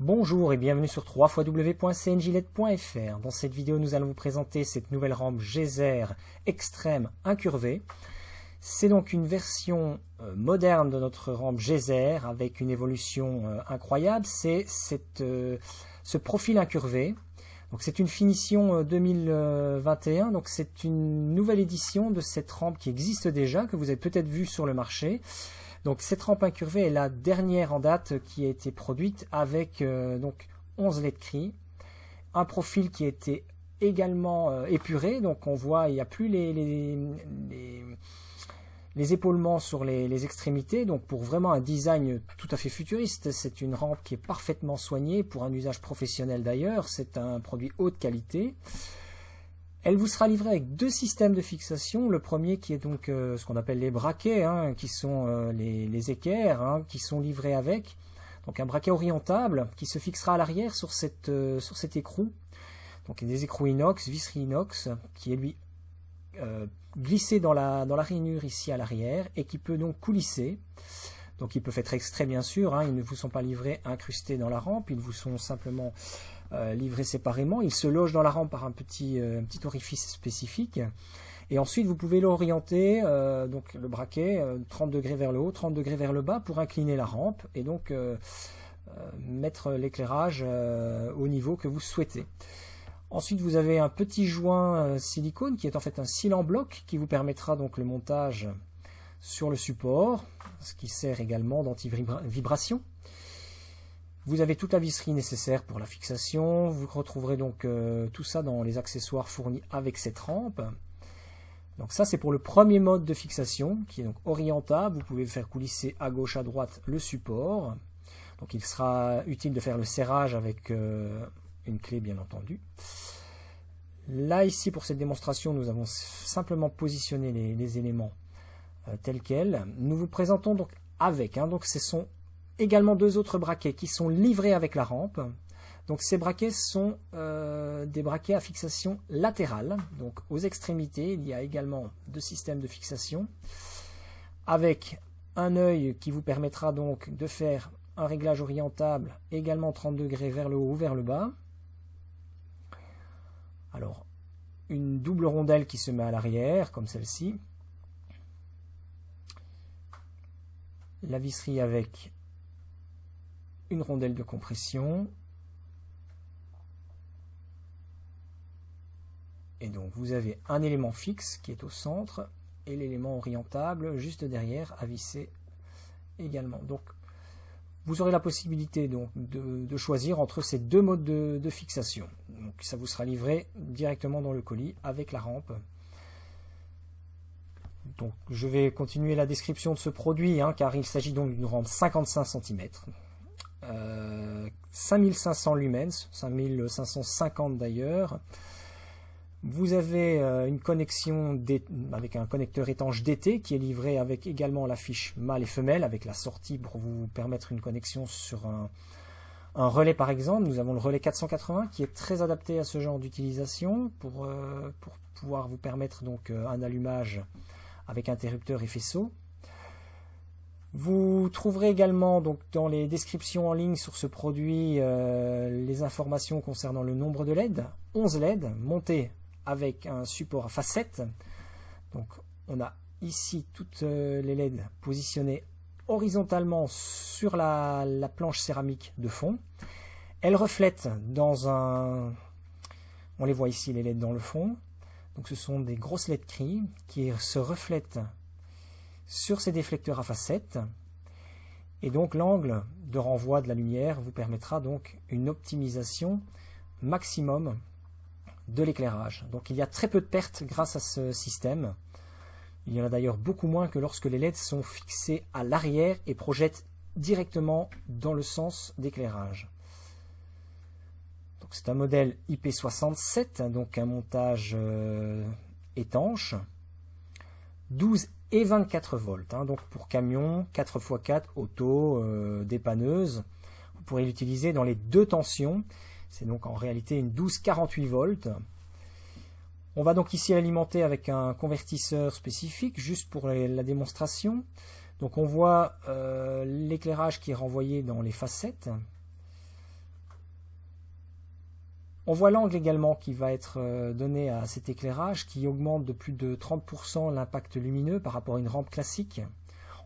Bonjour et bienvenue sur www.cnjlet.fr. Dans cette vidéo, nous allons vous présenter cette nouvelle rampe Geyser Extreme incurvée. C'est donc une version moderne de notre rampe Geyser avec une évolution incroyable. C'est ce profil incurvé. Donc c'est une finition 2021. Donc c'est une nouvelle édition de cette rampe qui existe déjà, que vous avez peut-être vu sur le marché. Donc cette rampe incurvée est la dernière en date qui a été produite avec donc 11 LED cris, un profil qui a été également épuré, donc on voit il n'y a plus les épaulements sur les extrémités, donc pour vraiment un design tout à fait futuriste. C'est une rampe qui est parfaitement soignée pour un usage professionnel d'ailleurs, c'est un produit haute qualité. Elle vous sera livrée avec deux systèmes de fixation. Le premier qui est donc ce qu'on appelle les braquets, qui sont les équerres, qui sont livrés avec. Donc un braquet orientable qui se fixera à l'arrière sur cet écrou. Donc il y a des écrous inox, visserie inox, qui est lui glissé dans la rainure ici à l'arrière et qui peut donc coulisser. Donc ils peuvent être extraits bien sûr, ils ne vous sont pas livrés incrustés dans la rampe, ils vous sont simplement livrés séparément. Ils se logent dans la rampe par un petit orifice spécifique. Et ensuite vous pouvez l'orienter, donc le braquet, 30 degrés vers le haut, 30 degrés vers le bas pour incliner la rampe et donc mettre l'éclairage au niveau que vous souhaitez. Ensuite vous avez un petit joint silicone qui est en fait un cil en bloc qui vous permettra donc le montage sur le support, ce qui sert également d'anti-vibration. Vous avez toute la visserie nécessaire pour la fixation. Vous retrouverez donc tout ça dans les accessoires fournis avec cette rampe. Donc ça c'est pour le premier mode de fixation qui est donc orientable. Vous pouvez faire coulisser à gauche à droite le support. Donc il sera utile de faire le serrage avec une clé bien entendu. Là ici pour cette démonstration nous avons simplement positionné les éléments tels quels. Nous vous présentons donc avec. Donc ce sont également deux autres braquets qui sont livrés avec la rampe. Donc ces braquets sont des braquets à fixation latérale. Donc aux extrémités, il y a également deux systèmes de fixation avec un œil qui vous permettra donc de faire un réglage orientable, également 30 degrés vers le haut ou vers le bas. Alors une double rondelle qui se met à l'arrière comme celle-ci. La visserie avec une rondelle de compression. Et donc vous avez un élément fixe qui est au centre et l'élément orientable juste derrière à visser également. Donc vous aurez la possibilité donc de choisir entre ces deux modes de fixation. Donc ça vous sera livré directement dans le colis avec la rampe. Donc, je vais continuer la description de ce produit car il s'agit donc d'une rampe 55 cm, 5500 lumens, 5550 d'ailleurs. Vous avez une connexion avec un connecteur étanche DT qui est livré avec également la fiche mâle et femelle avec la sortie pour vous permettre une connexion sur un relais par exemple. Nous avons le relais 480 qui est très adapté à ce genre d'utilisation pour pouvoir vous permettre donc un allumage avec interrupteur et faisceau. Vous trouverez également donc dans les descriptions en ligne sur ce produit les informations concernant le nombre de LED, 11 LED montés avec un support à facettes. Donc on a ici toutes les LED positionnées horizontalement sur la planche céramique de fond. Elles reflètent dans un... On les voit ici les LED dans le fond. Donc ce sont des grosses LED cris qui se reflètent sur ces déflecteurs à facettes. Et donc l'angle de renvoi de la lumière vous permettra donc une optimisation maximum de l'éclairage. Donc il y a très peu de pertes grâce à ce système. Il y en a d'ailleurs beaucoup moins que lorsque les LED sont fixés à l'arrière et projettent directement dans le sens d'éclairage. C'est un modèle IP67, donc un montage étanche, 12 et 24 volts, donc pour camion, 4x4, auto, dépanneuse. Vous pourrez l'utiliser dans les deux tensions, c'est donc en réalité une 12-48 volts. On va donc ici l'alimenter avec un convertisseur spécifique, juste pour la démonstration. Donc on voit l'éclairage qui est renvoyé dans les facettes. On voit l'angle également qui va être donné à cet éclairage, qui augmente de plus de 30% l'impact lumineux par rapport à une rampe classique.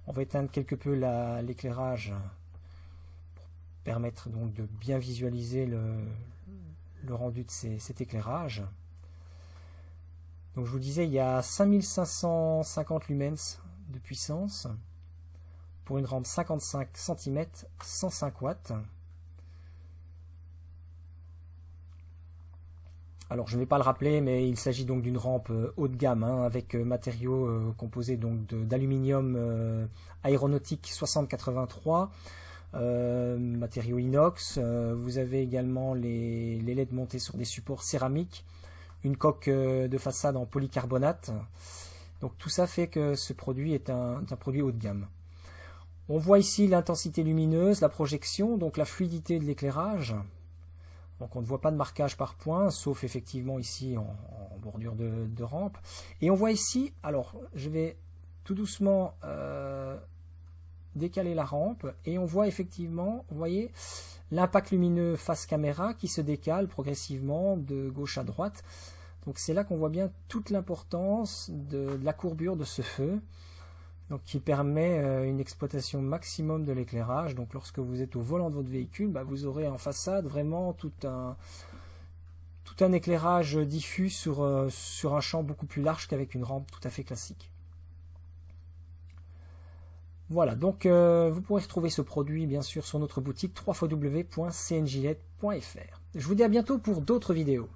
On va éteindre quelque peu l'éclairage pour permettre donc de bien visualiser le rendu de cet éclairage. Donc je vous disais, il y a 5550 lumens de puissance pour une rampe 55 cm 105 watts. Alors je ne vais pas le rappeler, mais il s'agit donc d'une rampe haut de gamme avec matériaux composés donc d'aluminium aéronautique 6083, matériaux inox. Vous avez également les LED montés sur des supports céramiques, une coque de façade en polycarbonate. Donc tout ça fait que ce produit est un produit haut de gamme. On voit ici l'intensité lumineuse, la projection, donc la fluidité de l'éclairage. Donc on ne voit pas de marquage par point, sauf effectivement ici en bordure de rampe. Et on voit ici, alors je vais tout doucement décaler la rampe, et on voit effectivement, vous voyez, l'impact lumineux face caméra qui se décale progressivement de gauche à droite. Donc c'est là qu'on voit bien toute l'importance de la courbure de ce feu, donc qui permet une exploitation maximum de l'éclairage. Donc lorsque vous êtes au volant de votre véhicule, vous aurez en façade vraiment tout un éclairage diffus sur un champ beaucoup plus large qu'avec une rampe tout à fait classique. Voilà, donc vous pourrez retrouver ce produit bien sûr sur notre boutique www.cnjled.fr. Je vous dis à bientôt pour d'autres vidéos.